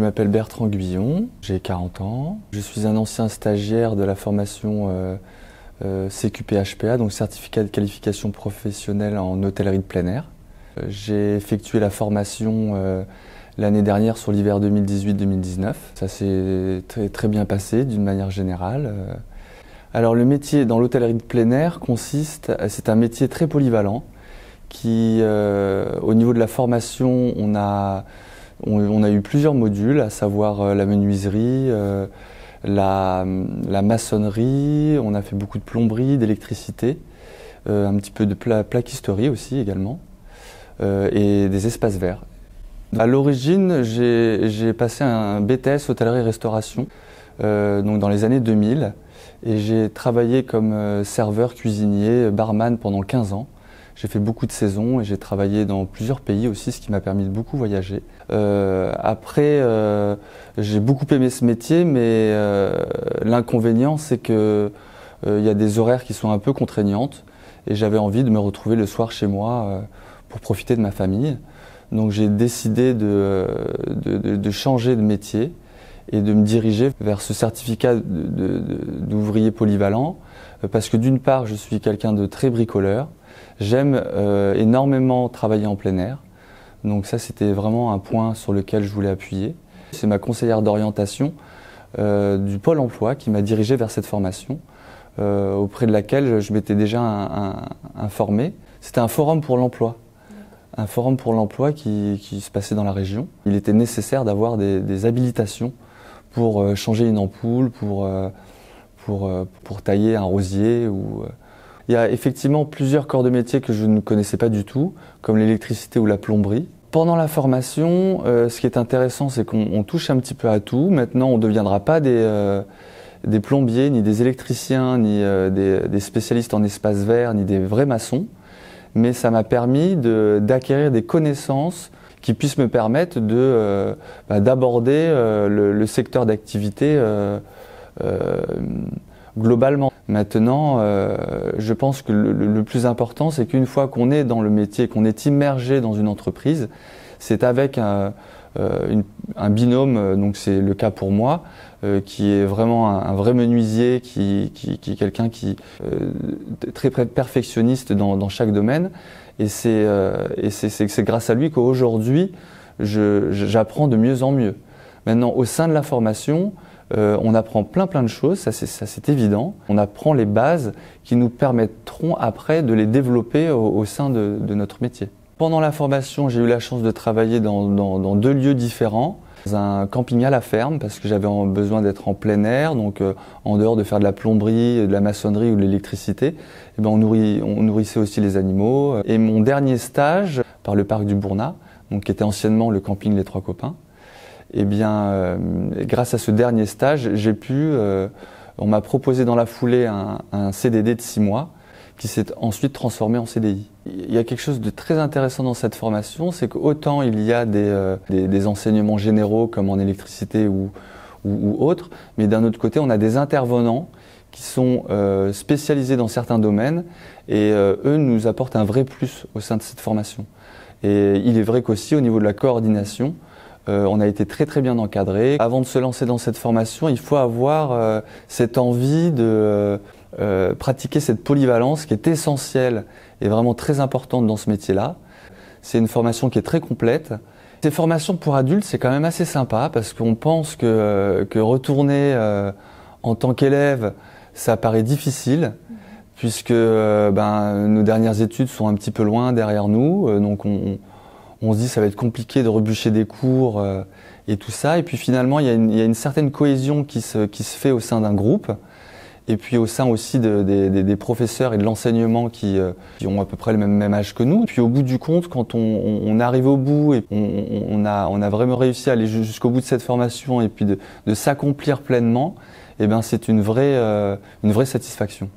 m'appelle Bertrand Guyon, j'ai 40 ans. Je suis un ancien stagiaire de la formation CQP-HPA, donc certificat de qualification professionnelle en hôtellerie de plein air. J'ai effectué la formation l'année dernière sur l'hiver 2018-2019. Ça s'est très bien passé d'une manière générale. Alors le métier dans l'hôtellerie de plein air c'est un métier très polyvalent qui, au niveau de la formation, on a eu plusieurs modules, à savoir la menuiserie, la maçonnerie, on a fait beaucoup de plomberie, d'électricité, un petit peu de plaquisterie aussi également, et des espaces verts. À l'origine, j'ai passé un BTS hôtellerie-restauration donc dans les années 2000 et j'ai travaillé comme serveur, cuisinier, barman pendant 15 ans. J'ai fait beaucoup de saisons et j'ai travaillé dans plusieurs pays aussi, ce qui m'a permis de beaucoup voyager. Après, j'ai beaucoup aimé ce métier, mais l'inconvénient, c'est que il y a des horaires qui sont un peu contraignantes et j'avais envie de me retrouver le soir chez moi pour profiter de ma famille. Donc j'ai décidé de changer de métier et de me diriger vers ce certificat d'ouvrier polyvalent parce que d'une part, je suis quelqu'un de très bricoleur. J'aime énormément travailler en plein air, donc ça c'était vraiment un point sur lequel je voulais appuyer. C'est ma conseillère d'orientation du Pôle emploi qui m'a dirigé vers cette formation, auprès de laquelle je m'étais déjà informé. C'était un forum pour l'emploi, qui se passait dans la région. Il était nécessaire d'avoir des habilitations pour changer une ampoule, pour tailler un rosier ou... Il y a effectivement plusieurs corps de métier que je ne connaissais pas du tout, comme l'électricité ou la plomberie. Pendant la formation, ce qui est intéressant, c'est qu'on touche un petit peu à tout. Maintenant, on ne deviendra pas des plombiers, ni des électriciens, ni des spécialistes en espaces verts, ni des vrais maçons. Mais ça m'a permis d'acquérir des connaissances qui puissent me permettre d'aborder le secteur d'activité globalement. Maintenant, je pense que le plus important, c'est qu'une fois qu'on est dans le métier, qu'on est immergé dans une entreprise, c'est avec un binôme, donc c'est le cas pour moi, qui est vraiment un vrai menuisier, qui est quelqu'un qui est très perfectionniste dans chaque domaine. Et c'est grâce à lui qu'aujourd'hui, j'apprends de mieux en mieux. Maintenant, au sein de la formation, on apprend plein de choses, ça c'est évident. On apprend les bases qui nous permettront après de les développer au sein de notre métier. Pendant la formation, j'ai eu la chance de travailler dans deux lieux différents. Dans un camping à la ferme, parce que j'avais besoin d'être en plein air, donc en dehors de faire de la plomberie, de la maçonnerie ou de l'électricité, on nourrissait aussi les animaux. Et mon dernier stage, par le parc du Bournat, donc qui était anciennement le camping Les Trois Copains, grâce à ce dernier stage, on m'a proposé dans la foulée un CDD de 6 mois qui s'est ensuite transformé en CDI. Il y a quelque chose de très intéressant dans cette formation, c'est qu'autant il y a des enseignements généraux comme en électricité ou autres, mais d'un autre côté, on a des intervenants qui sont spécialisés dans certains domaines et eux nous apportent un vrai plus au sein de cette formation. Et il est vrai qu'aussi au niveau de la coordination, on a été très bien encadré. Avant de se lancer dans cette formation, il faut avoir cette envie de pratiquer cette polyvalence qui est essentielle et vraiment très importante dans ce métier-là. C'est une formation qui est très complète. Ces formations pour adultes, c'est quand même assez sympa parce qu'on pense que retourner en tant qu'élève, ça paraît difficile puisque nos dernières études sont un petit peu loin derrière nous, donc on se dit ça va être compliqué de rebûcher des cours et tout ça. Et puis finalement, il y a une certaine cohésion qui se fait au sein d'un groupe. Et puis au sein aussi des professeurs et de l'enseignement qui ont à peu près le même âge que nous. Et puis au bout du compte, quand on arrive au bout et on a vraiment réussi à aller jusqu'au bout de cette formation et puis de s'accomplir pleinement, c'est une vraie satisfaction.